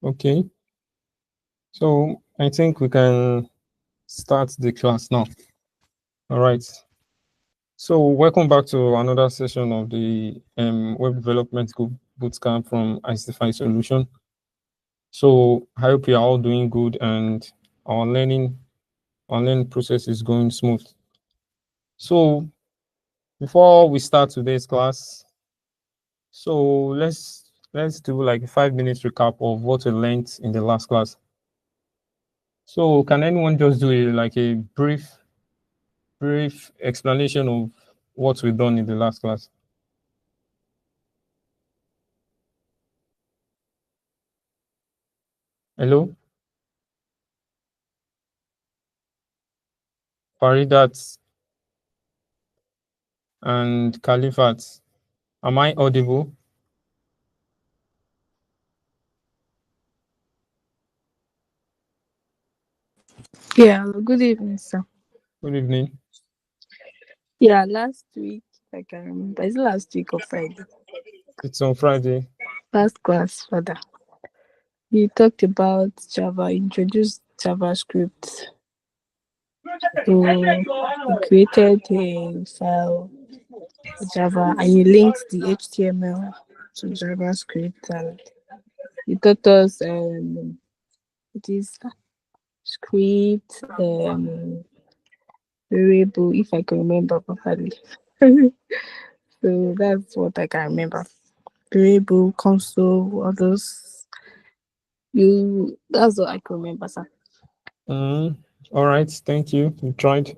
Okay, so I think we can start the class now. All right. So welcome back to another session of the Web Development Bootcamp from Istify Solution. So I hope you are all doing good and our learning process is going smooth. So before we start today's class, so let's do like a 5 minutes recap of what we learned in the last class. So can anyone just do a brief explanation of what we've done in the last class? Hello, Faridat and Khalifat. Am I audible? Yeah, good evening, sir. Good evening. Yeah, last week, I can remember. It's last week or Friday. It's on Friday. Last class, father. You talked about Java, introduced JavaScript. So you created a file, Java, and you linked the HTML to JavaScript, and you taught us this script, variable, if I can remember properly. So that's what I can remember. Variable, console, all those. That's what I can remember, sir. All right, thank you. You tried.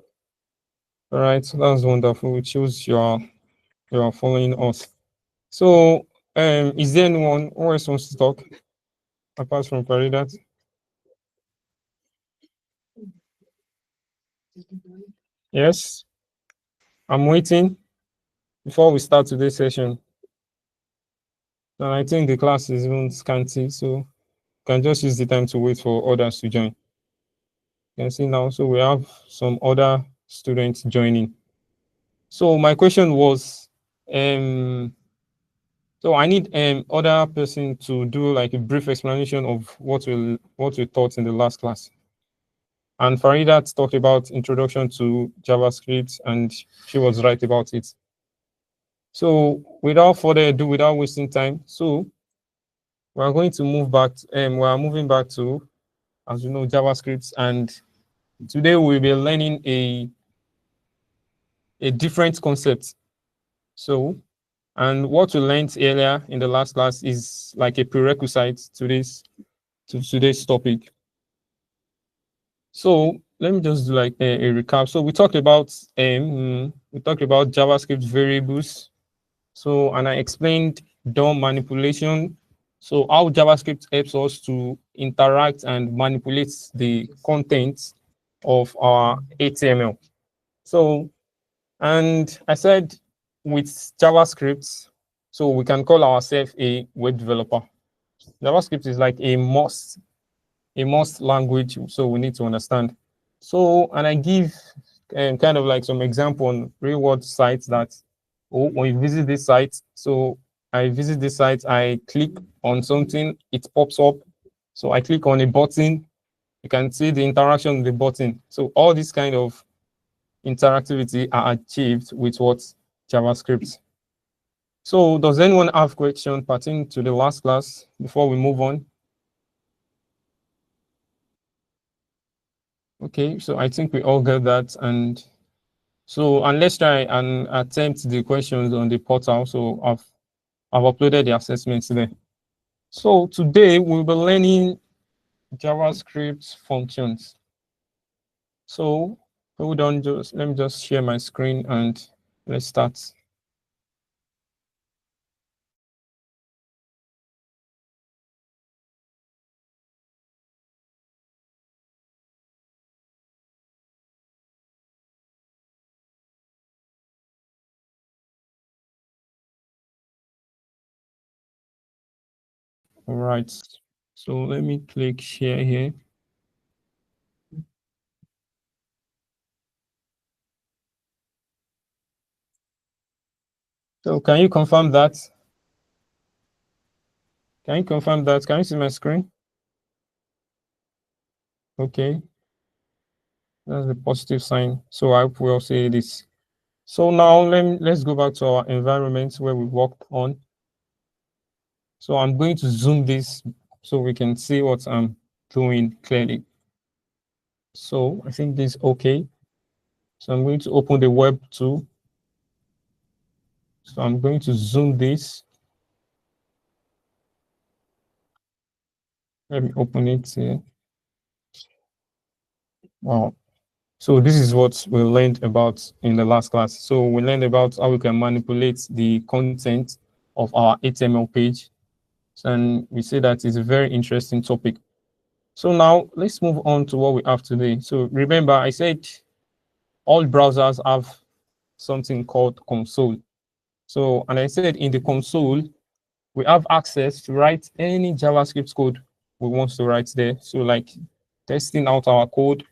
All right, so that's wonderful. It shows you are following us. So, is there anyone who else wants to talk apart from Faridat? Yes, I'm waiting before we start today's session. And I think the class is even scanty, so you can just use the time to wait for others to join. You can see now, so we have some other students joining. So my question was, um, so I need other person to do like a brief explanation of what we taught in the last class. And Farida talked about introduction to JavaScript, and she was right about it. So without further ado, without wasting time, so we are going to move back. We are moving back to, as you know, JavaScript, and today we'll be learning a different concept. So, and what we learned earlier in the last class is like a prerequisite to today's topic. So let me just do like a recap. So we talked about JavaScript variables. So and I explained DOM manipulation. So how JavaScript helps us to interact and manipulate the content of our HTML. So and I said with JavaScript, so we can call ourselves a web developer. JavaScript is like a must language, so we need to understand. So, and I give kind of like some example on real world sites that when you visit this site, so I visit this site, I click on something, it pops up. So I click on a button, you can see the interaction with the button. So all this kind of interactivity are achieved with what JavaScript. So does anyone have question pertaining to the last class before we move on? Okay, so I think we all get that. And let's try and attempt the questions on the portal. So I've uploaded the assessments there. So today we'll be learning JavaScript functions. So hold on, let me just share my screen and let's start. All right. So let me click share here. So can you confirm that? Can you confirm that? Can you see my screen? Okay, that's a positive sign. So I hope we all say this. So now let's go back to our environment where we worked on. So I'm going to zoom this so we can see what I'm doing clearly. So I think this is okay. So I'm going to open the web tool. So I'm going to zoom this. Let me open it here. Wow. So this is what we learned about in the last class. So we learned about how we can manipulate the content of our HTML page. And we say that is a very interesting topic. So now let's move on to what we have today. So remember, I said all browsers have something called console. So, and I said in the console, we have access to write any JavaScript code we want to write there. So like testing out our code,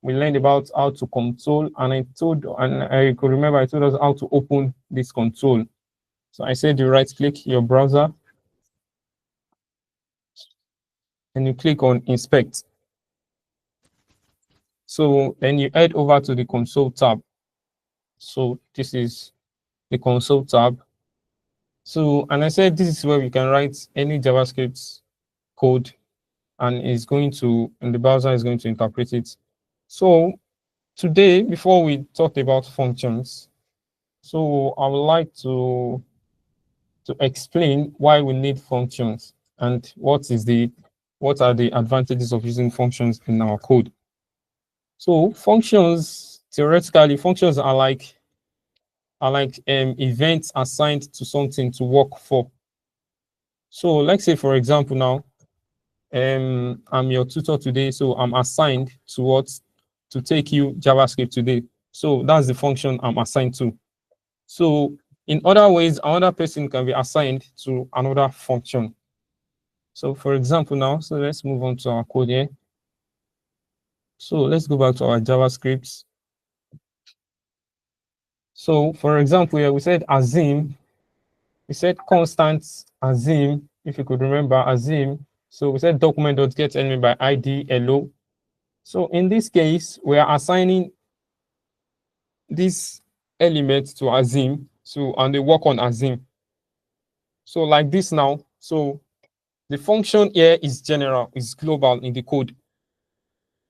we learned about how to console, and I could remember I told us how to open this console. So I said you right click your browser and you click on inspect. So then you head over to the console tab. So this is the console tab. So, and I said this is where we can write any JavaScript code, and the browser is going to interpret it. So today, before we talk about functions, so I would like to explain why we need functions and what are the advantages of using functions in our code. So functions, theoretically, functions are like events assigned to something to work for. So let's say, for example, now I'm your tutor today, so I'm assigned to take you JavaScript today. So that's the function I'm assigned to. So in other ways, another person can be assigned to another function. So for example now, so let's move on to our code here. So let's go back to our JavaScript. So for example here, we said assume, we said constant assume, if you could remember assume. So we said document.get element by ID hello. So in this case, we are assigning this element to assume, so and they work on assume. So like this now, so the function here is general, is global in the code.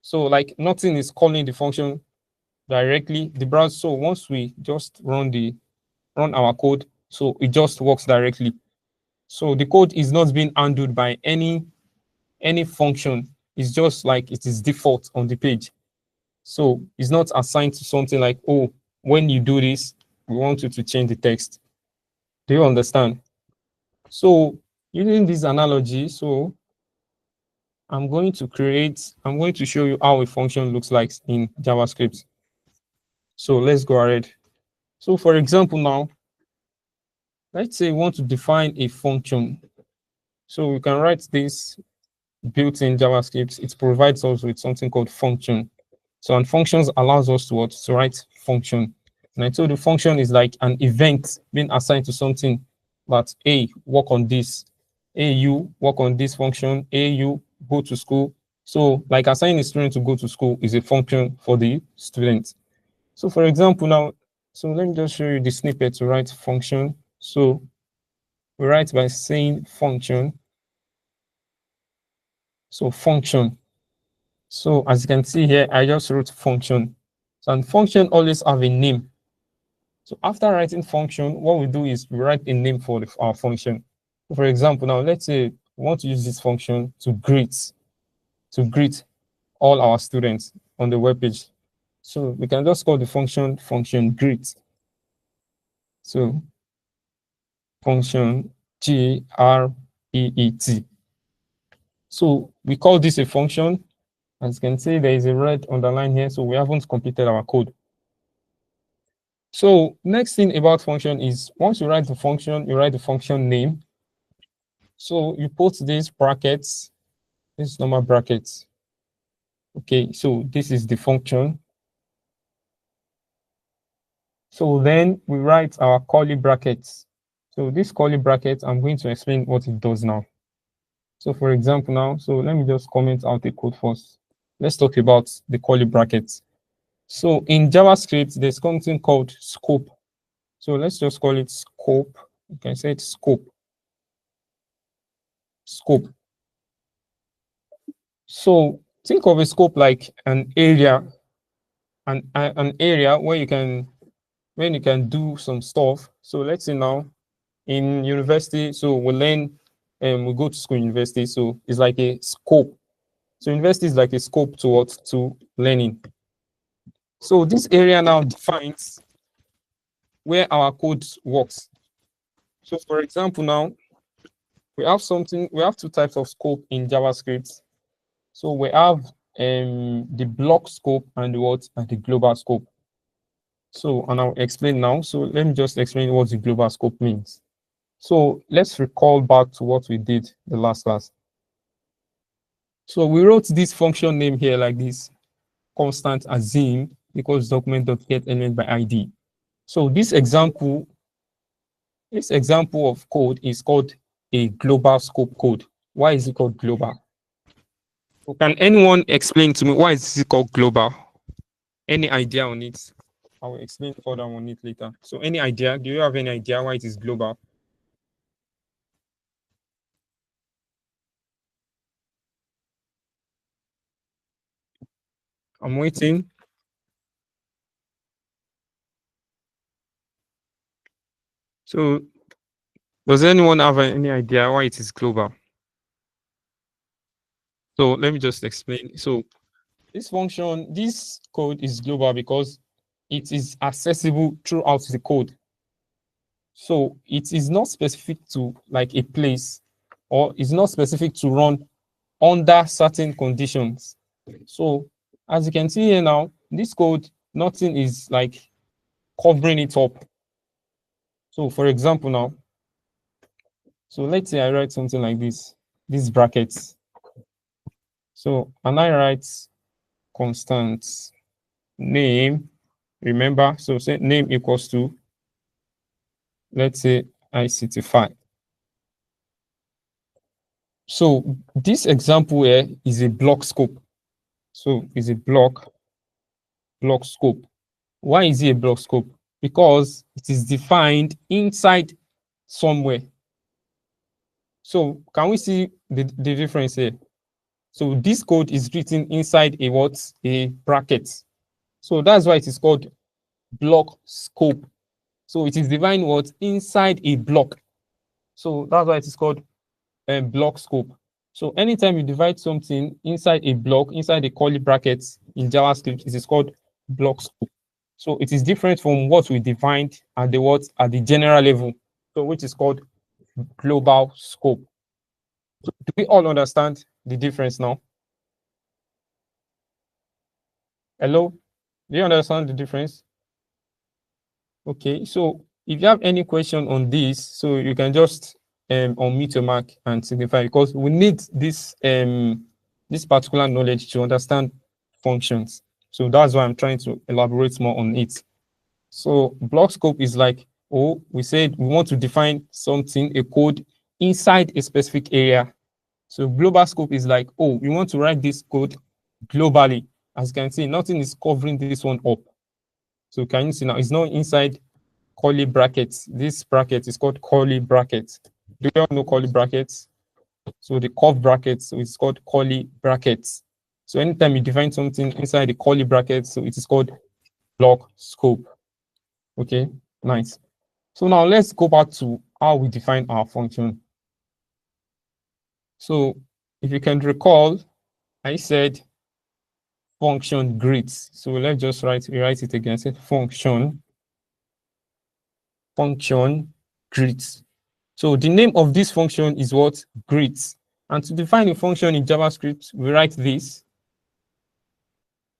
So like nothing is calling the function directly. The browser, so once we just run our code, so it just works directly. So the code is not being handled by any function. It's just like it is default on the page. So it's not assigned to something like, oh, when you do this, we want you to change the text. Do you understand? So using this analogy, so I'm going to show you how a function looks like in JavaScript. So let's go ahead. So for example now, let's say we want to define a function. So we can write this built-in JavaScript. It provides us with something called function. So and functions allows us to what? To write function. And I told you function is like an event being assigned to something that A, work on this. A, you work on this function. A, you go to school. So like assigning a student to go to school is a function for the student. So for example now, so let me just show you the snippet to write function. So we write by saying function. So function. So as you can see here, I just wrote function. So and function always have a name. So after writing function, what we do is we write a name for our function. For example, now let's say we want to use this function to greet all our students on the web page. So we can just call the function greet. So function greet. So we call this a function. As you can see, there is a red underline here, so we haven't completed our code. So next thing about function is once you write the function, you write the function name. So you put these brackets, this normal brackets. Okay, so this is the function. So then we write our curly brackets. So this curly bracket, I'm going to explain what it does now. So for example now, so let me just comment out the code first. let's talk about the curly brackets. So in JavaScript, there's something called scope. So let's just call it scope. You can say it's scope. Scope. So think of a scope like an area, an area where you can do some stuff. So let's say now in university, so we learn and we go to school university. So it's like a scope. So university is like a scope to what to learning. So this area now defines where our code works. So for example, now we have two types of scope in JavaScript. So we have the block scope and what and the global scope. So and I'll explain now. So let me just explain what the global scope means. So let's recall back to what we did the last class. So we wrote this function name here like this, constant assume equals document.get element by ID. So this example of code is called a global scope code. Why is it called global? So can anyone explain to me why is it called global? Any idea on it? I will explain further on it later. So any idea? Do you have any idea why it is global? I'm waiting. So does anyone have any idea why it is global? So let me just explain. So this code is global because it is accessible throughout the code. So it is not specific to like a place or it's not specific to run under certain conditions. So as you can see here now, this code, nothing is like covering it up. So for example now, so let's say I write something like this, these brackets. So and I write constant name, remember, so say name equals to, let's say ICT5. So this example here is a block scope. So it's a block scope. Why is it a block scope? Because it is defined inside somewhere. So can we see the difference here? So this code is written inside a what? A bracket. So that's why it is called block scope. So it is defined what? Inside a block. So that's why it is called block scope. So anytime you divide something inside a block, inside the curly brackets in JavaScript, it is called block scope. So it is different from what we defined at the general level, so which is called global scope. So do we all understand the difference now? Hello? Do you understand the difference? Okay, so if you have any question on this, so you can just unmute your mic and signify because we need this particular knowledge to understand functions. So that's why I'm trying to elaborate more on it. So block scope is like, oh, we said we want to define something, a code inside a specific area. So global scope is like, oh, we want to write this code globally. As you can see, nothing is covering this one up. So can you see now? It's not inside curly brackets. This bracket is called curly brackets. Do you all know curly brackets? So the curved brackets, so it's called curly brackets. So anytime you define something inside the curly brackets, so it is called block scope. Okay, nice. So now let's go back to how we define our function. So if you can recall, I said function greets. So let's just rewrite it again. Say function greets. So the name of this function is what? Greets. And to define a function in JavaScript, we write this,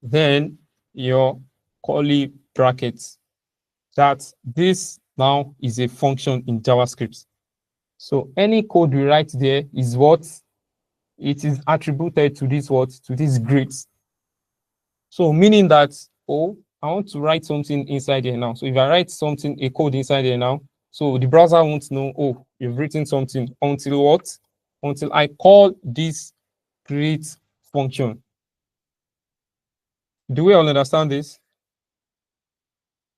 then your curly brackets. That this now is a function in JavaScript. So any code we write there is what? It is attributed to this what? To this greets. So meaning that, oh, I want to write something inside here now. So if I write something, a code inside here now, so the browser won't know, oh, you've written something until what? Until I call this create function. Do we all understand this?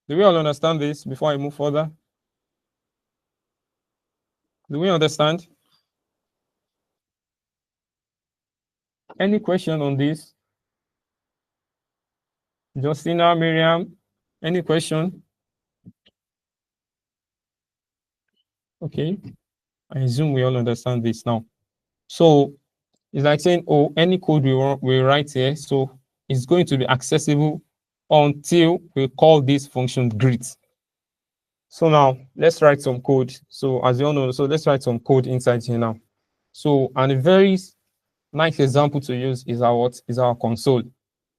Do we all understand this before I move further? Do we understand? Any question on this? Justina, Miriam, any question? Okay, I assume we all understand this now. So it's like saying, oh, any code we write here, so it's going to be accessible until we call this function greet. So now let's write some code. So as you all know, so let's write some code inside here now. So, and a very nice example to use is our what? Is our console.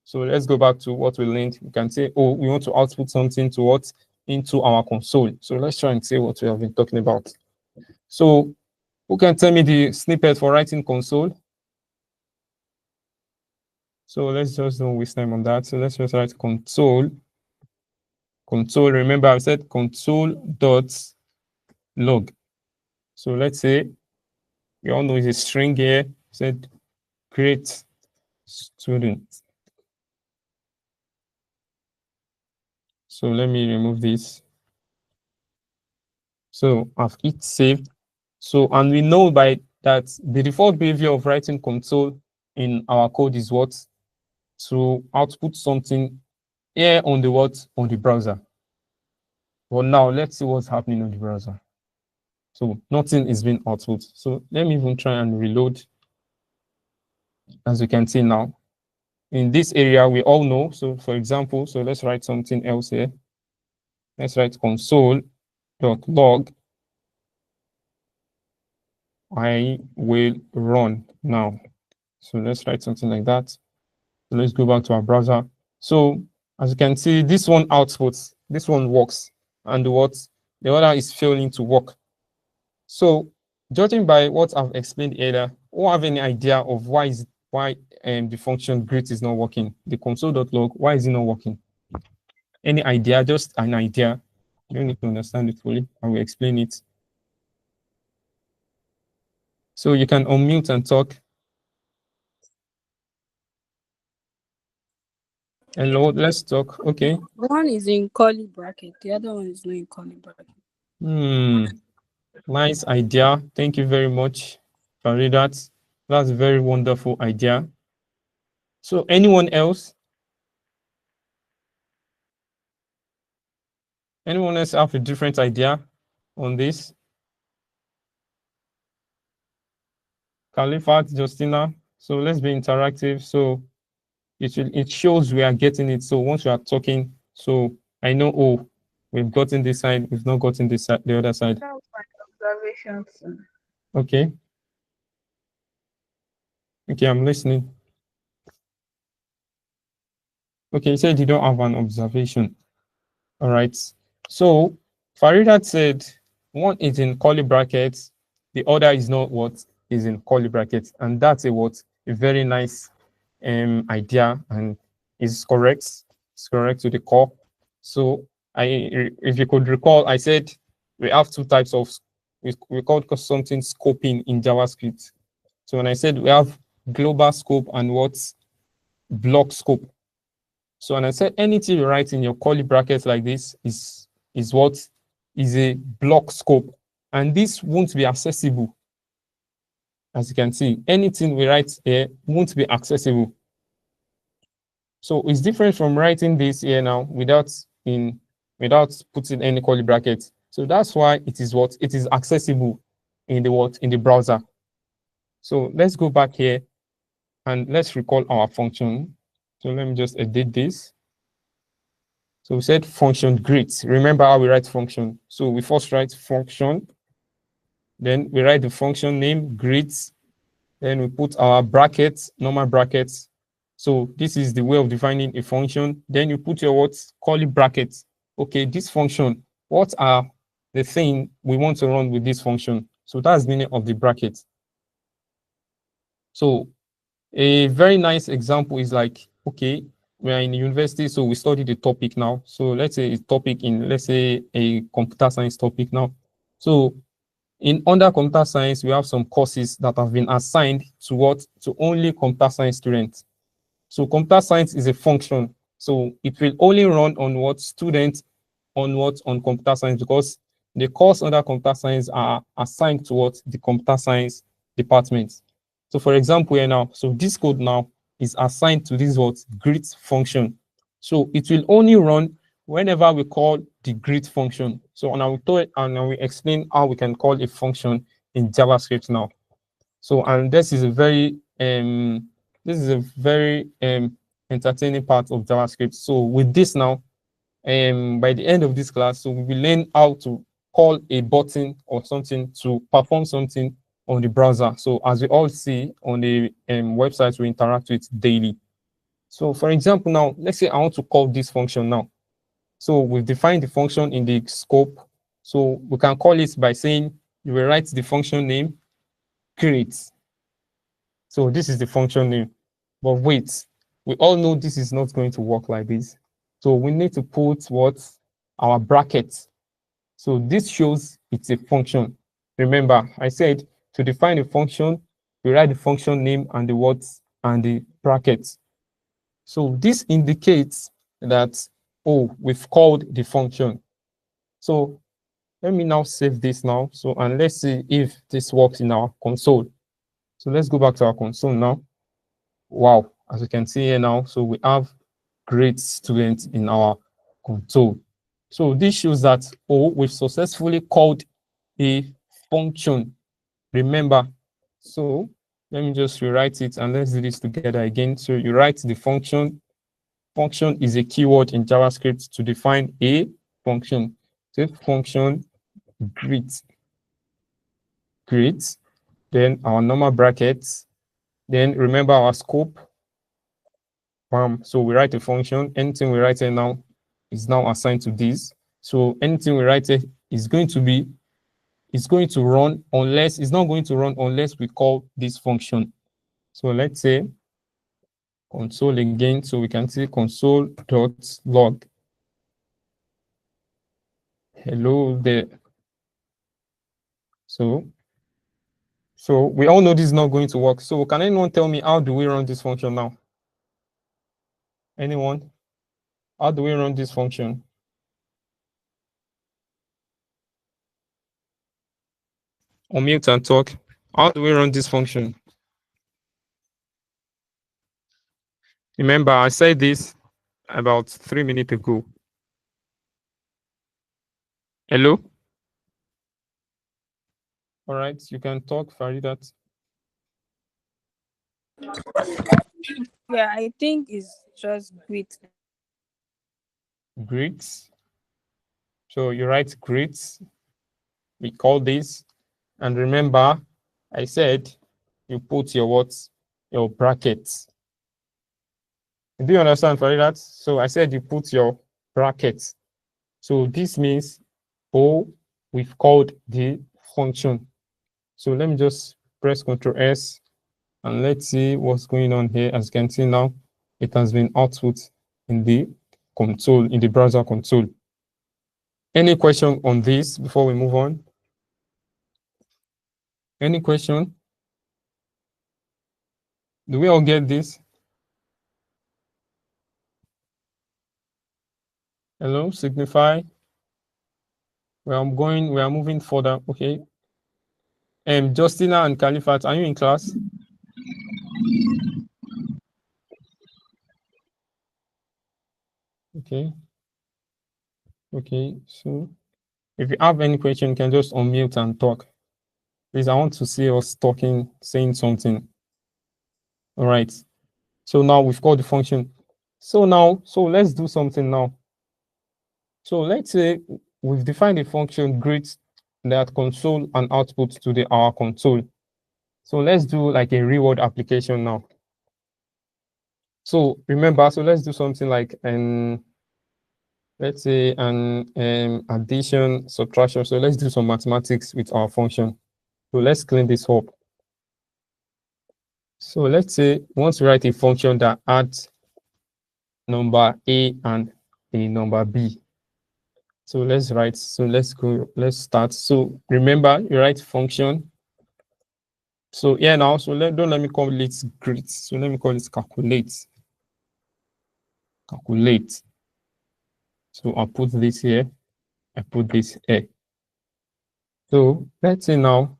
So let's go back to what we learned. We can say, oh, we want to output something to what? Into our console. So let's try and say what we have been talking about. So who can tell me the snippet for writing console? So let's just don't waste time on that. So let's just write console. Console, remember I said console dot log. So let's say we all know it's a string here. Said create student. So let me remove this. So I've hit save. So, and we know by that the default behavior of writing console in our code is what? To output something here on the what? On the browser. But now let's see what's happening on the browser. So nothing is being output. So let me even try and reload. As you can see now, in this area, we all know. So for example, so let's write something else here. Let's write console.log. I will run now. So let's write something like that. So let's go back to our browser. So as you can see, this one outputs, this one works, and what the other is failing to work. So judging by what I've explained earlier, who have any idea of why the function greet is not working? The console.log, why is it not working? Any idea? Just an idea. You don't need to understand it fully. I will explain it. So you can unmute and talk. Hello, let's talk. Okay. One is in curly bracket, the other one is not in curly bracket. Nice idea. Thank you very much, Faridat. That's a very wonderful idea. So anyone else? Anyone else have a different idea on this? Khalifat, Justina. So let's be interactive. So it shows we are getting it. So once we are talking, so I know, oh, we've gotten this side, we've not gotten this side, the other side. Observations. Okay. Okay, I'm listening. Okay, you said you don't have an observation. All right. So Faridat said one is in curly brackets, the other is not what is in curly brackets, and that's a what a very nice idea and is correct. It's correct to the core. So if you could recall, I said we have two types of we call something scoping in JavaScript. So when I said we have global scope and what's block scope. So when I said anything you write in your curly brackets like this is what is a block scope, and this won't be accessible. As you can see, anything we write here won't be accessible. So it's different from writing this here now without putting any curly brackets. So that's why it is what it is accessible in the browser. So let's go back here and let's recall our function. So let me just edit this. So we said function greet. Remember how we write function. So we first write function, then we write the function name greet, then we put our brackets, normal brackets. So this is the way of defining a function. Then you put your what curly brackets. Okay, this function, what are the thing we want to run with this function? So that's the meaning of the bracket. So a very nice example is like, okay, we are in university, so we study the topic now. So let's say a topic in, let's say a computer science topic now. So in under computer science, we have some courses that have been assigned to what? To only computer science students. So computer science is a function. So it will only run on what students on computer science, because the course under computer science are assigned to what the computer science department. So for example, here now, so this code now is assigned to this what greet function. So it will only run whenever we call the greet function. So and I will explain how we can call a function in JavaScript now. So and this is a very entertaining part of JavaScript. So with this now, by the end of this class, so we will learn how to call a button or something to perform something on the browser. So as we all see on the websites we interact with daily. So for example, now let's say I want to call this function now. So we've defined the function in the scope. So we can call it by saying you will write the function name create. So this is the function name. But wait, we all know this is not going to work like this. So we need to put what? Our brackets. So this shows it's a function. Remember, I said to define a function, we write the function name and the words and the brackets. So this indicates that, oh, we've called the function. So let me now save this now. So, and let's see if this works in our console. So let's go back to our console now. Wow, as you can see here now, so we have great students in our console. So this shows that, oh, we've successfully called a function. Remember, so let me just rewrite it and let's do this together again. So you write the function. Function is a keyword in JavaScript to define a function. So function greet, greet, then our normal brackets, then remember our scope. So we write a function. Anything we write here now is now assigned to this. So anything we write here is going to be, it's going to run unless, it's not going to run unless we call this function. So let's say console again. So we can see console.log. Hello there. So we all know this is not going to work. So can anyone tell me how do we run this function now? Anyone? How do we run this function? Unmute and talk. How do we run this function? Remember, I said this about 3 minutes ago. Hello? All right, you can talk, Faridat. Yeah, I think it's just great. Greets. So you write greets. We call this. And remember, I said you put your what? Your brackets. Do you understand, Faridat? So I said you put your brackets. So this means, oh, we've called the function. So let me just press Ctrl S and let's see what's going on here. As you can see now, it has been output in the console, in the browser console. Any question on this before we move on? Any question? Do we all get this? Hello, Signify. We are moving further. Okay. Justina and Califat, are you in class? Okay. Okay. So if you have any question, you can just unmute and talk. Please, I want to see us talking, saying something. All right. So now we've called the function. So let's do something now. So let's say we've defined a function greet that console and output to our console. So let's do like a reward application now. So remember, so let's do something like let's say an addition, subtraction. So let's do some mathematics with our function. So let's clean this up. So let's say once we write a function that adds number A and a number B. So let's let's start. So remember, you write function. So yeah, now, so don't let me call it greet. So let me call it calculate. calculate. So I'll put this here, I put this here. So let's say now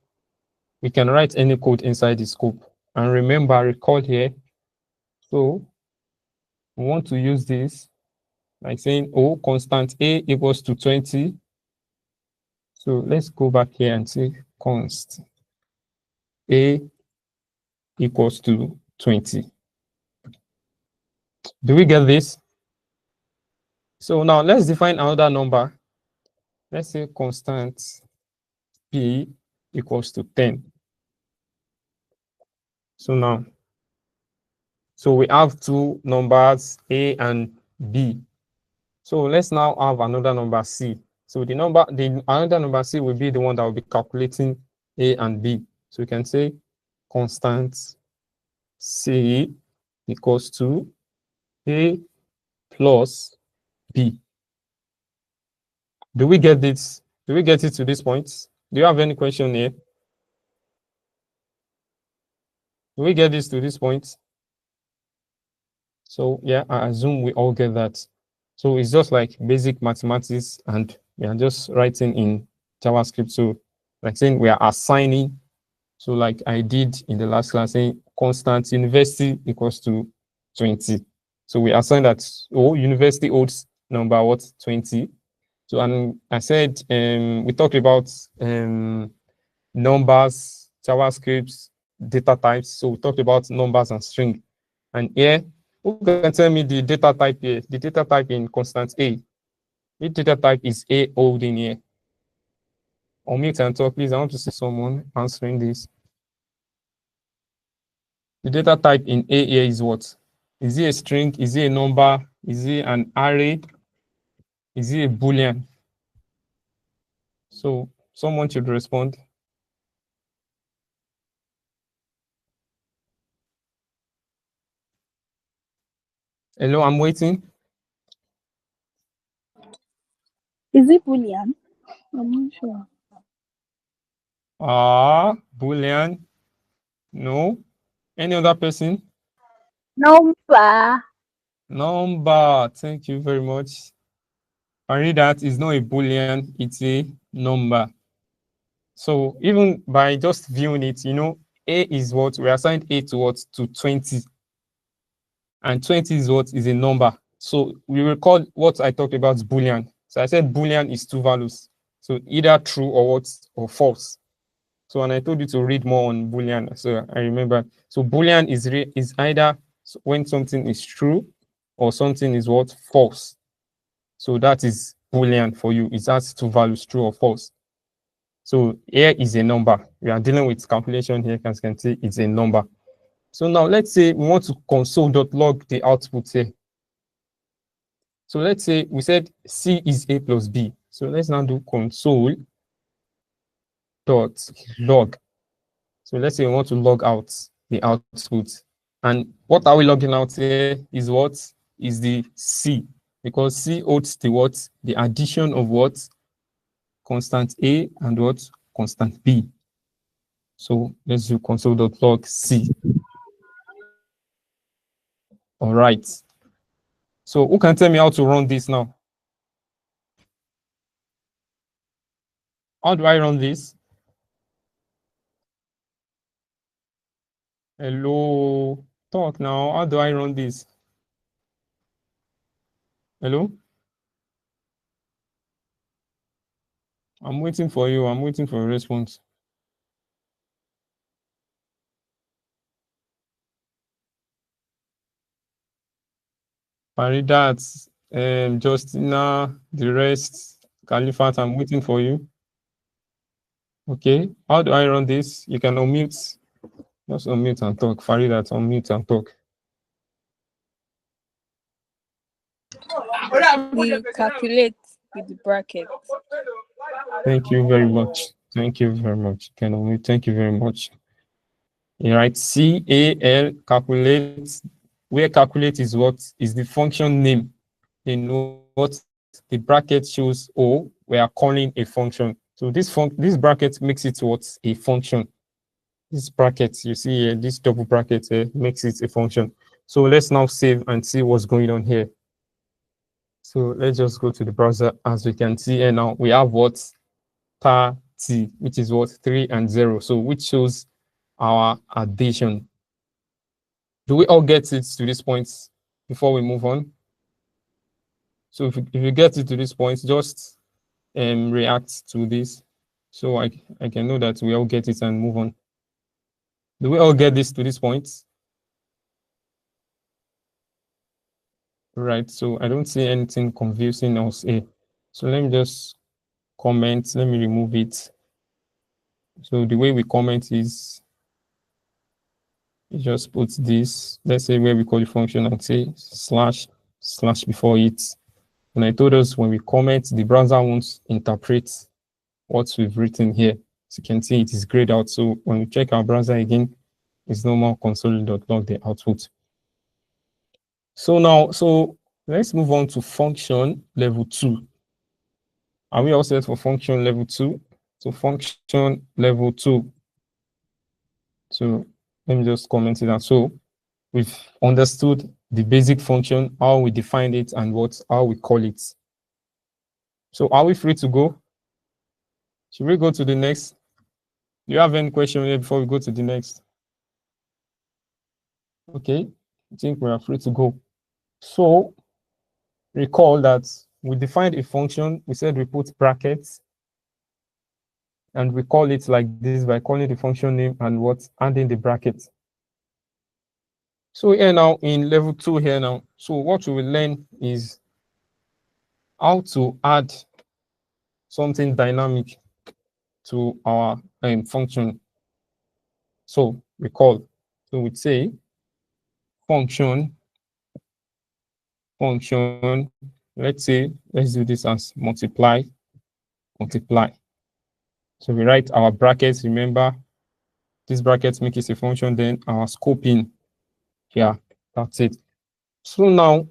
we can write any code inside the scope. And remember, recall here. So we want to use this like saying, oh, constant A equals to 20. So let's go back here and say const A equals to 20. Do we get this? So now let's define another number. Let's say constant P equals to 10. So now, so we have two numbers, A and B. So let's now have another number C. So the another number C will be the one that will be calculating A and B. So we can say constant C equals to A plus B. Do we get this? Do we get it to this point? Do you have any question here? Do we get this to this point? So yeah, I assume we all get that. So it's just like basic mathematics, and we are just writing in JavaScript. So like saying we are assigning. So like I did in the last class, saying constant university equals to 20. So we assign that, oh, university holds number what, 20. So, and I said we talked about numbers, JavaScript, data types. So we talked about numbers and string. And here, who can tell me the data type here? The data type in constant A. Which data type is A holding here? Unmute and talk, please. I want to see someone answering this. The data type in A here is what? Is it a string? Is it a number? Is it an array? Is it a Boolean? So someone should respond. Hello, I'm waiting. Is it Boolean? I'm not sure. Boolean. No. Any other person? Number. Number. Thank you very much. I read that is not a Boolean, it's a number. So even by just viewing it, you know, A is what? We assigned A to what? To 20. And 20 is what? Is a number. So we recall what I talked about Boolean. So I said Boolean is two values. So either true or what? Or false. So and I told you to read more on Boolean. So I remember. So Boolean is either when something is true or something is what? False. So that is Boolean for you. It has two values, true or false. So here is a number. We are dealing with calculation here, as you can see, it's a number. So now let's say we want to console.log the output here. So let's say we said C is A plus B. So let's now do console.log. So let's say we want to log out the output. And what are we logging out here is what? Is the C. Because C holds the what? The addition of what? Constant A and what? Constant B. So let's do console.log C. All right. So who can tell me how to run this now? How do I run this? Hello, talk now. How do I run this? Hello? I'm waiting for you. I'm waiting for a response. Faridat, Justina, the rest, Califat, I'm waiting for you. Okay, how do I run this? You can unmute. Just unmute and talk. Faridat, unmute and talk. We calculate with the bracket. Thank you very much. Thank you very much. Can unmute. Thank you very much. You write CAL, calculate. Where calculate is what? Is the function name. In what the bracket shows, oh, we are calling a function. So this bracket makes it what? A function. This bracket, you see here, this double bracket makes it a function. So let's now save and see what's going on here. So let's just go to the browser. As we can see here now, we have what 30, which is what 3 and 0. So which shows our addition. Do we all get it to this point before we move on? So if you get it to this point, just react to this. So I can know that we all get it and move on. Do we all get this to this point? Right. So I don't see anything confusing us here. So let me just comment. Let me remove it. So the way we comment is you just put this, let's say where we call the function and say slash before it. And I told us when we comment, the browser won't interpret what we've written here. As you can see, it is grayed out. So when we check our browser again, it's normal console.log the output. So now, so let's move on to function level 2. Are we all set for function level 2? So function level 2. So let me just comment it out. So we've understood the basic function, how we defined it, and how we call it. So are we free to go? Should we go to the next? Do you have any question here before we go to the next? Okay, I think we are free to go. So recall that we defined a function. We said we put brackets, and we call it like this by calling the function name and adding the brackets. So here now in level 2 here now, so what we will learn is how to add something dynamic to our function. So we call, so we'd say function, let's do this as multiply. So we write our brackets, remember these brackets make it a function, then our scoping. Yeah, that's it. So now,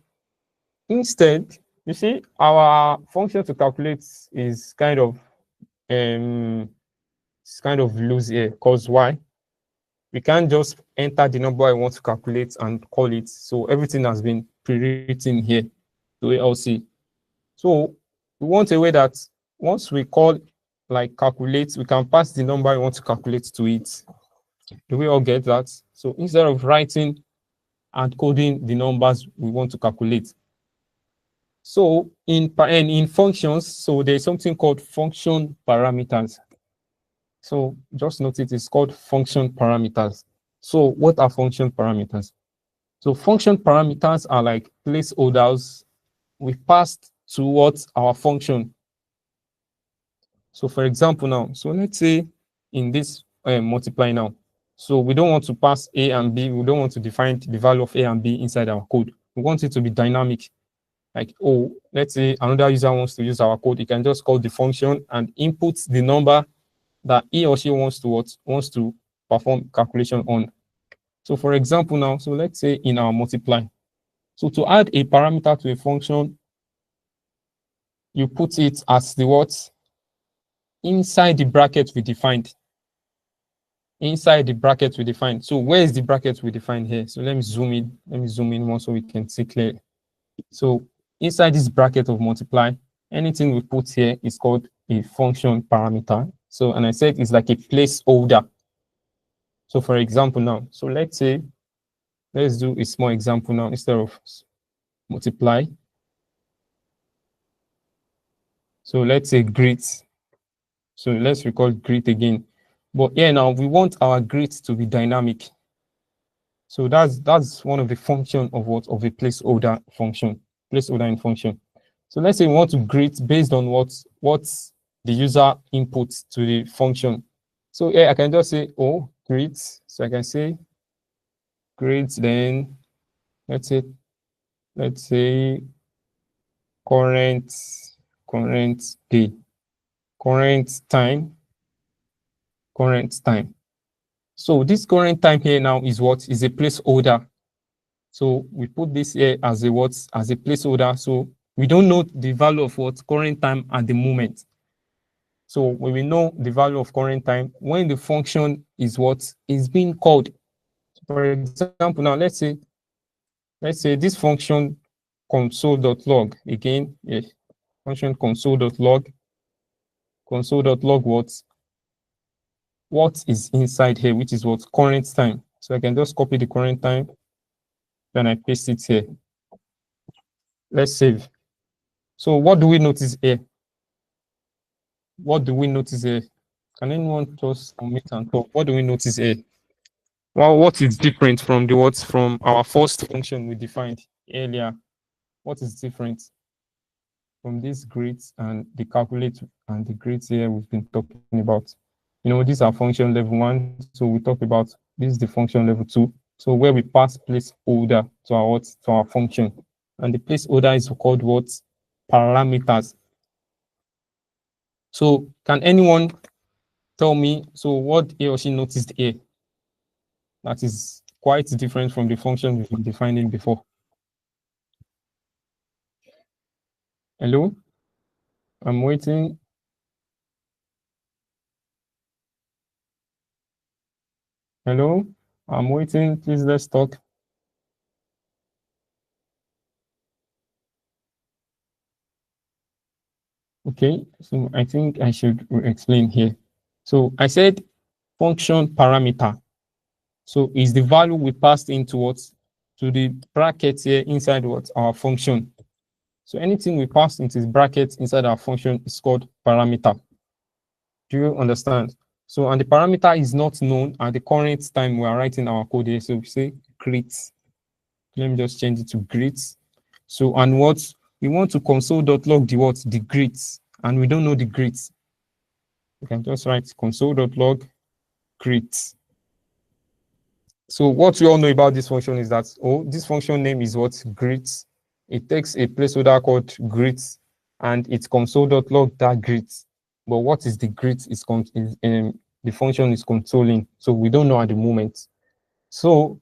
instead, you see, our function to calculate is kind of loose here. Because why? We can't just enter the number I want to calculate and call it. So everything has been pre-written here to ALC. So we want a way that once we call like calculate, we can pass the number I want to calculate to it. Do we all get that? So instead of writing and coding the numbers we want to calculate. So in functions, so there's something called function parameters. So just note it's called function parameters. So what are function parameters? So function parameters are like placeholders we passed towards our function. So for example now, so let's say in this multiply now, so we don't want to pass A and B. We don't want to define the value of A and B inside our code. We want it to be dynamic. Like, oh, let's say another user wants to use our code. He can just call the function and input the number that he or she wants to perform calculation on. So for example now, so let's say in our multiply. So to add a parameter to a function, you put it as the what? Inside the bracket we defined. Inside the bracket we defined. So where is the bracket we defined here? So let me zoom in. Let me zoom in more so we can see clearly. So inside this bracket of multiply, anything we put here is called a function parameter. So, and I said it's like a placeholder. So for example now, so let's do a small example now instead of multiply. So let's say greet. So let's recall greet again. But here now we want our greet to be dynamic. So that's one of the function of a placeholder function, placeholder in function. So let's say we want to greet based on what the user inputs to the function. So here I can just say, oh, greet. So I can say greet, then let's say current day, current time. So this current time here now is what is a placeholder. So we put this here as a placeholder. So we don't know the value of current time at the moment. So we will know the value of current time when the function is being called. For example, now let's say this function console.log. Again, yeah, function console.log. Console.log what is inside here, which is what current time. So I can just copy the current time, then I paste it here. Let's save. So what do we notice here? What do we notice here? Can anyone just comment and talk? What do we notice here? Well, what is different from the what's from our first function we defined earlier? What is different from these grids and the calculate and the grids here we've been talking about? You know, these are function level 1. So we talk about this is the function level 2. So where we pass placeholder to our function. And the placeholder is called what? Parameters. So can anyone tell me, so what he or she noticed here that is quite different from the function we've been defining before? Hello? I'm waiting. Hello? I'm waiting. Please, let's talk. Okay, so I think I should explain here. So I said function parameter. So is the value we passed into what? To the bracket here inside what? Our function. So anything we pass into the bracket inside our function is called parameter. Do you understand? So, and the parameter is not known at the current time we are writing our code here. So we say greet. Let me just change it to greet. So, and what we want to console.log the what? The greets. And we don't know the greets. We can just write console.log greets. So what we all know about this function is that, oh, this function name is what? Greets. It takes a placeholder called greets and it console.log that greets. But what is the greet is the function is consoling. So we don't know at the moment. So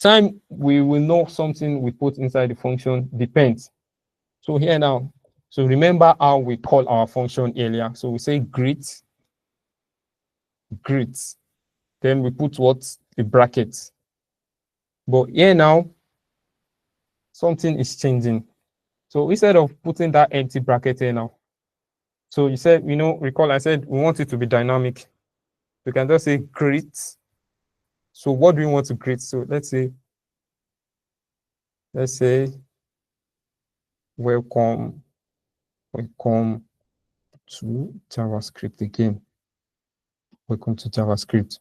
time we will know something we put inside the function depends. So here now, so remember how we call our function earlier. So we say greet, greets. Then we put what? The brackets. But here now, something is changing. So instead of putting that empty bracket here now, so you said, you know, recall I said we want it to be dynamic. We can just say greet. So what do we want to greet? So let's say welcome to JavaScript again. Welcome to JavaScript.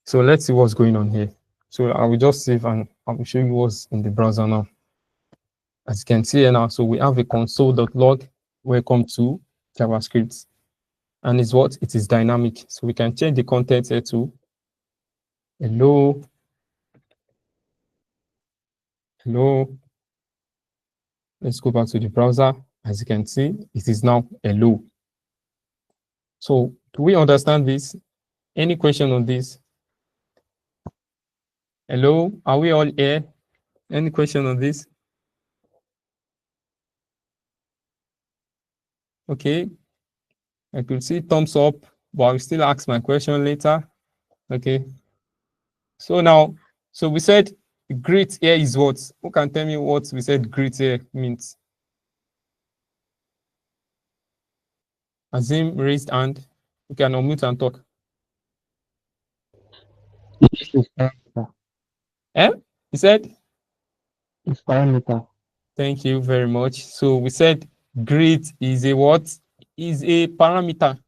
So let's see what's going on here. So I will just save and I will show you what's in the browser now. As you can see here now, so we have a console.log, welcome to JavaScript. And it's what? It is dynamic. So we can change the content here to hello. Hello. Let's go back to the browser. As you can see, it is now hello. So do we understand this? Any question on this? Hello, are we all here? Any question on this? Okay, I could see thumbs up, but I'll still ask my question later. Okay. So now, so we said greet here is what? Who can tell me what we said greet here means? Azim raised hand. You can unmute and talk. Eh? He said? It's parameter. Thank you very much. So we said greet is a what? Is a parameter.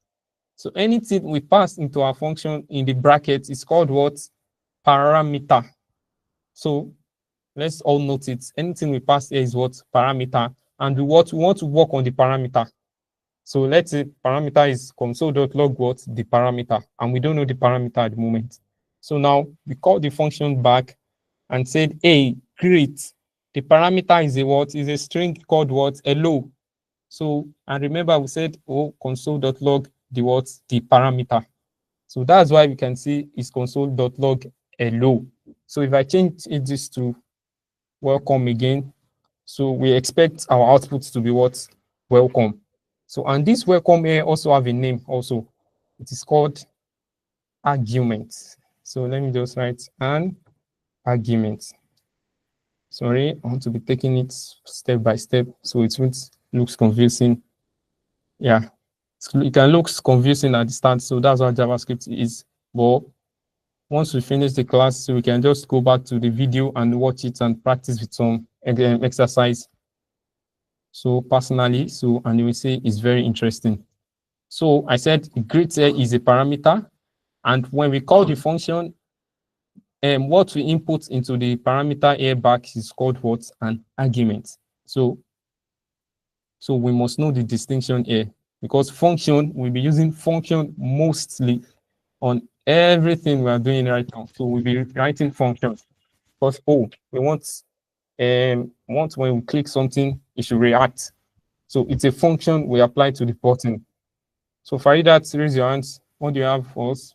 So anything we pass into our function in the bracket is called what? Parameter. So let's all note it. Anything we pass here is what? Parameter. And we want to work on the parameter. So let's say parameter is console.log what? The parameter. And we don't know the parameter at the moment. So now we call the function back and said, hey, greet. The parameter is a what? Is a string called what? Hello. So, and remember we said, oh, console.log the what? The parameter. So that's why we can see is console.log hello. So if I change this to welcome again, so we expect our output to be what? Welcome. So, and this welcome here also have a name also. It is called argument. So let me just write an argument. Sorry, I want to be taking it step by step so it won't looks confusing. Yeah, it can look confusing at the start, so that's what JavaScript is. But once we finish the class, so we can just go back to the video and watch it and practice with some exercise. So personally, and you will say it's very interesting. So I said greet here is a parameter, and when we call the function, what we input into the parameter here back is called what? An argument. So we must know the distinction here, because function, we'll be using function mostly on everything we are doing right now. So we'll be writing functions because we want when we click something, it should react. So it's a function we apply to the button. So Faridat, raise your hands. What do you have for us?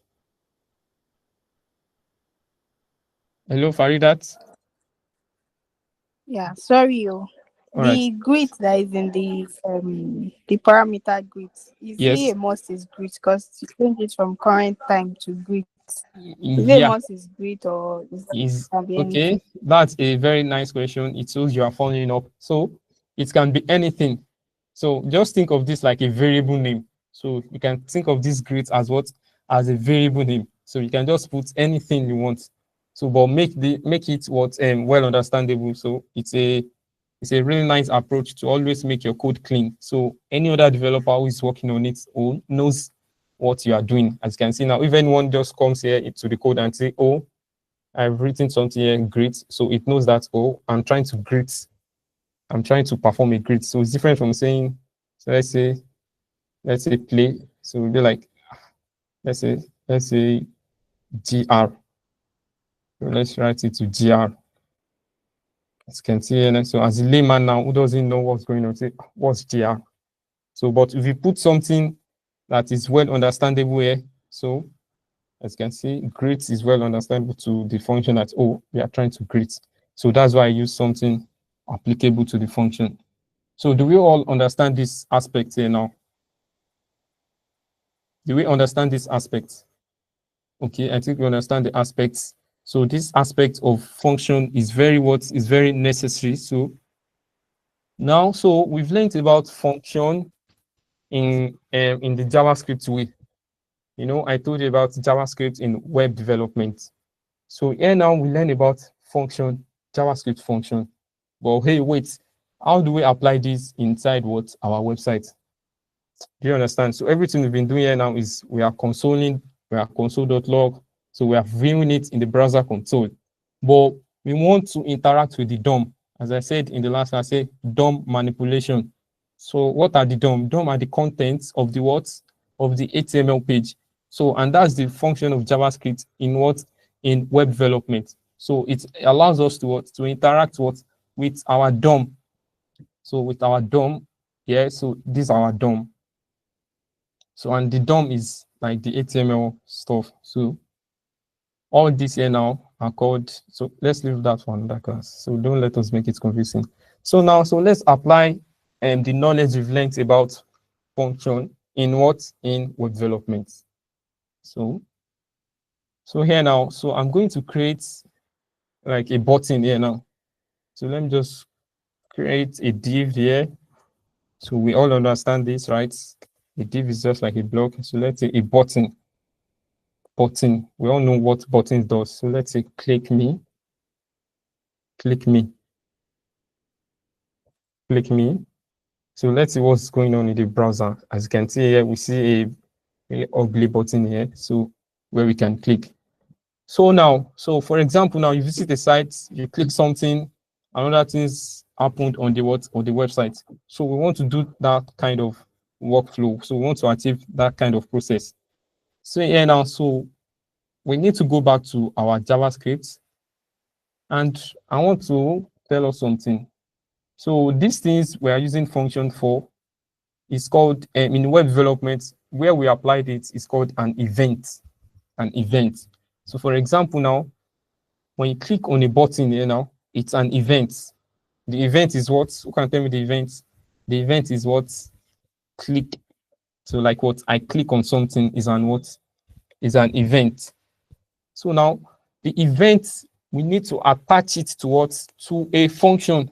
Hello, Faridat. Yeah, sorry, All right. the grid that is in the parameter grid, is it Yes. a must is grid? Because you change it from current time to grid. Is it a Yeah. must is grid, or Is can be okay. anything? That's a very nice question. It shows you are following up. So it can be anything. So just think of this like a variable name. So you can think of this grid as what? As a variable name. So you can just put anything you want. So but make it what well understandable. So it's a really nice approach to always make your code clean. So any other developer who is working on it or knows what you are doing. As you can see now, if anyone just comes here into the code and say, oh, I've written something here, great. So it knows that, oh, I'm trying to perform a grid. So it's different from saying, so let's say play. So we'll be like, let's say GR. So let's write it to GR. As you can see here, so as a layman now who doesn't know what's going on, say, what's GR? So, but if you put something that is well understandable here, so as you can see, greet is well understandable to the function that, oh, we are trying to greet. So that's why I use something applicable to the function. So do we all understand this aspect here now? Do we understand this aspect? Okay, I think we understand the aspects. So this aspect of function is very necessary. So now, so we've learned about function in the JavaScript way. You know, I told you about JavaScript in web development. So here now we learn about function, JavaScript function. But hey, wait, how do we apply this inside what our website? Do you understand? So everything we've been doing here now is we are console.log. So we are viewing it in the browser console. But we want to interact with the DOM. As I said in the last, I said DOM manipulation. So what are the DOM? DOM are the contents of the what? Of the HTML page. So, and that's the function of JavaScript in what? In web development. So it allows us to what? To interact what? With our DOM. So with our DOM, yeah, so this is our DOM. So, and the DOM is like the HTML stuff. So all this here now are called, so let's leave that for another class. So don't let us make it confusing. So now, so let's apply the knowledge we've learned about function in what? In web development. So here now, so I'm going to create like a button here now. So let me just create a div here. So we all understand this, right? A div is just like a block. So let's say a button. We all know what button does. So let's say click me. So let's see what's going on in the browser. As you can see here, we see a really ugly button here. So where we can click. So now, so for example, now you visit a site, you click something, another things happened on the website. So we want to do that kind of workflow. So we want to achieve that kind of process. So here now, so we need to go back to our JavaScript, and I want to tell us something. So these things we are using function for is called in web development, where we applied it is called an event. So for example, now when you click on a button here now, it's an event. The event is what? Who can tell me the event? The event is what? Click. So like what? I click on something is an what? Is an event. So now the event we need to attach it to what? To a function.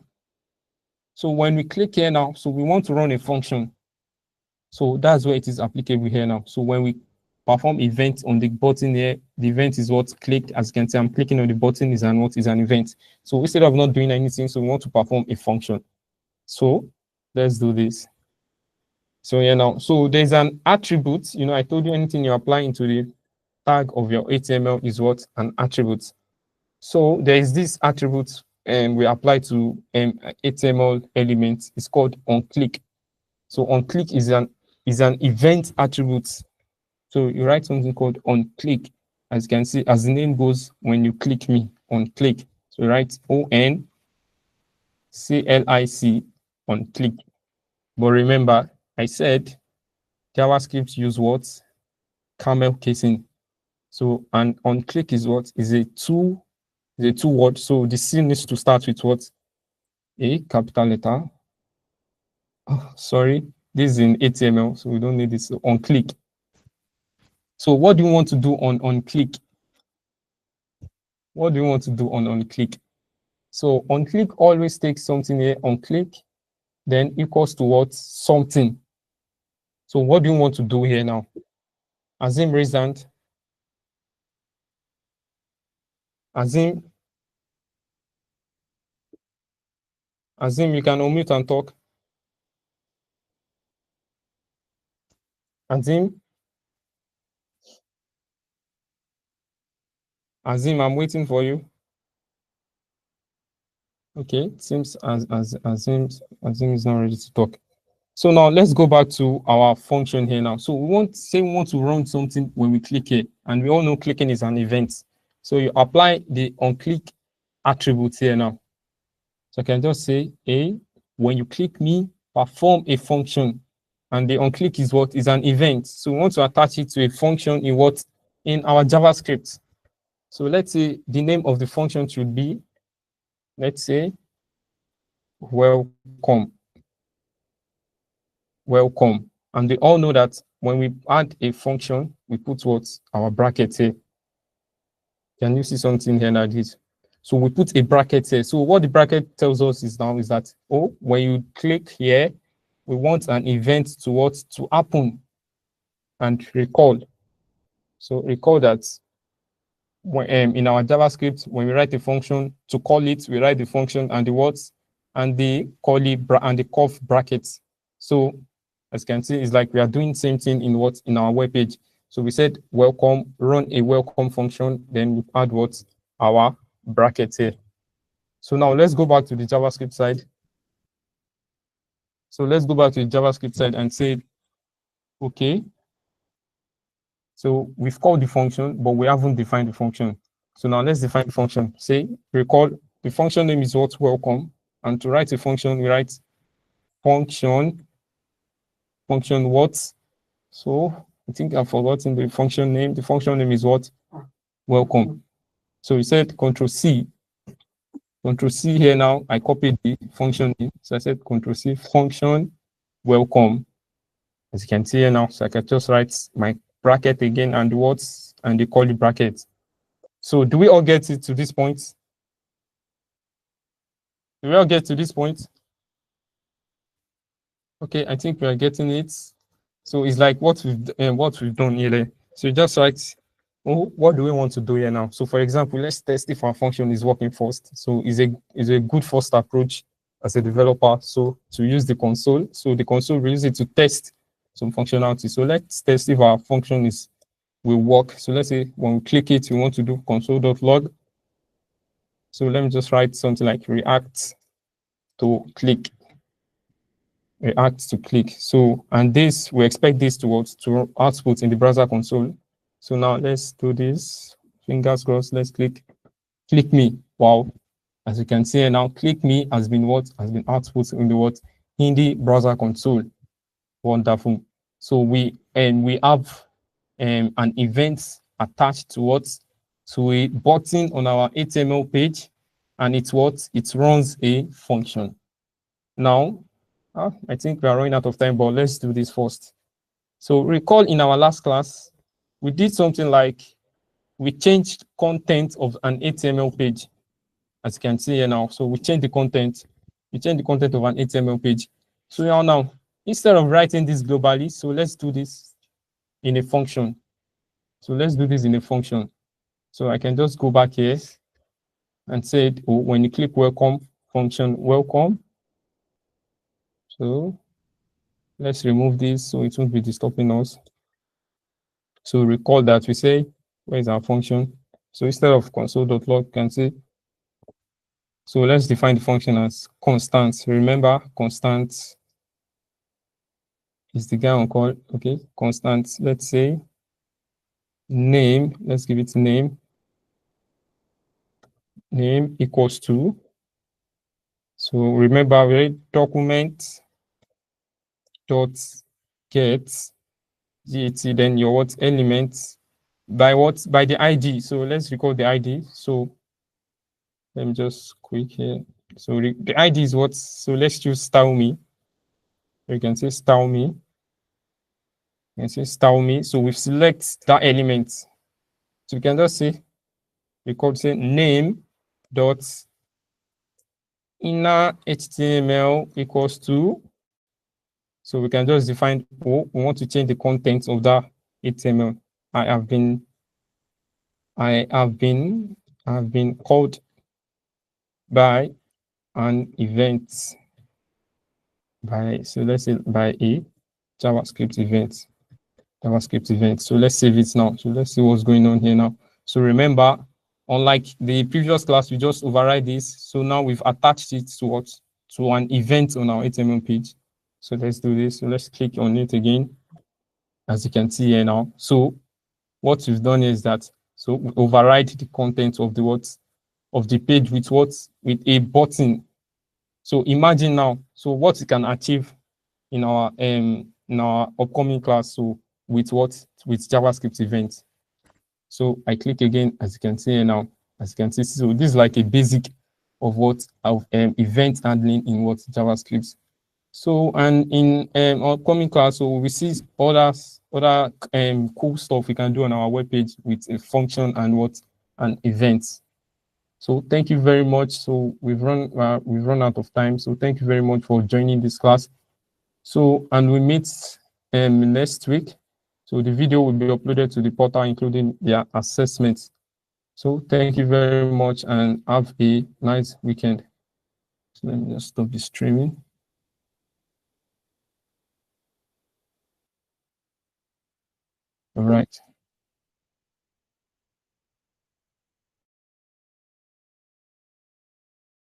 So when we click here now, so we want to run a function. So that's where it is applicable here now. So when we perform event on the button here, the event is what clicked. As you can see, I'm clicking on the button is an what is an event. So instead of not doing anything, so we want to perform a function. So let's do this. So yeah, now, so there's an attribute. You know, I told you anything you apply into the tag of your HTML is what? An attribute. So there is this attribute and we apply to HTML element. It's called onClick. So onClick is an event attribute. So you write something called onClick. As you can see, as the name goes, when you click me, onClick. So you write ONCLIC onClick. But remember, I said JavaScript use what? Camel casing. So and onClick is what? Is a two word. So the C needs to start with what? A capital letter. Oh, sorry, this is in HTML, so we don't need this. So onClick. So what do you want to do on onClick? What do you want to do on onClick? So onClick always takes something here, onClick, then equals to what? Something. So what do you want to do here now? Azim raise hand. Azim, you can unmute and talk. Azim, I'm waiting for you. Okay, it seems Azim is not ready to talk. So now let's go back to our function here now. So we want to run something when we click here, and we all know clicking is an event. So you apply the onClick attribute here now. So I can just say, when you click me, perform a function. And the onClick is what? Is an event. So we want to attach it to a function in what? In our JavaScript. So let's say the name of the function should be, let's say, welcome. And we all know that when we add a function, we put what? Our bracket here. Can you see something here like this? So we put a bracket here. So what the bracket tells us is now is that, when you click here, we want an event to what? To happen and recall. So recall that when, in our JavaScript, when we write a function to call it, we write the function and the words and the curly and the curve brackets. So as you can see, it's like we are doing same thing in our web page. So we said welcome, run a welcome function, then we add what? Our brackets here. So now let's go back to the JavaScript side. So let's go back to the JavaScript side and say, okay, so we've called the function, but we haven't defined the function. So now let's define the function. Say, recall the function name is what? Welcome. And to write a function, we write function what? So I think I've forgotten the function name. The function name is what? Welcome. So we said Control C here now. I copied the function name. So I said Control C function welcome. As you can see here now, so I can just write my bracket again and the words and the curly bracket. So do we all get it to this point? Do we all get to this point? Okay, I think we are getting it. So it's like what we've done here. So just write, what do we want to do here now? So for example, let's test if our function is working first. So is a good first approach as a developer. So to use the console. So the console we use it to test some functionality. So let's test if our function will work. So let's say when we click it, we want to do console.log. So let me just write something like react to click. So, and this, we expect this to output in the browser console. So now let's do this. Fingers crossed, let's click me. Wow. As you can see now, click me has been output in in the browser console. Wonderful. So we have an event attached to a button on our HTML page, and it runs a function. Now, I think we are running out of time, but let's do this first. So recall in our last class, we did something like we changed content of an HTML page, as you can see here now. So we change the content. We change the content of an HTML page. So now, instead of writing this globally, so let's do this in a function. So let's do this in a function. So I can just go back here and say, oh, when you click welcome function, welcome. So let's remove this so it won't be disturbing us. So recall that we say, where's our function? So instead of console.log, you can say, so let's define the function as constant. Remember, constant is the guy on call. Okay, constant. Let's say name. Let's give it name. Name equals to. So remember, we document dot get then your what elements by what by the ID. So let's record the ID. So let me just quick here. So the ID is what? So let's choose style me. You can say style me. You can say style me. So we select that element. So we can just say record say name dot inner HTML equals to. So we can just define, oh, we want to change the contents of that HTML. I have been called by an event so let's say by a JavaScript event. So let's save it now. So let's see what's going on here now. So remember, unlike the previous class, we just override this. So now we've attached it to what? To an event on our HTML page. So let's do this. So let's click on it again, as you can see here now. So what we've done is that, so we override the content of the of the page with with a button. So imagine now, so what you can achieve in our upcoming class, so with JavaScript events. So I click again, as you can see here now, as you can see, so this is like a basic of event handling in JavaScript. So, and in upcoming class, so we see other cool stuff we can do on our webpage with a function and an event. So thank you very much. So we've run out of time. So thank you very much for joining this class. So, and we meet next week. So the video will be uploaded to the portal, including their assessments. So thank you very much and have a nice weekend. So let me just stop the streaming. All right.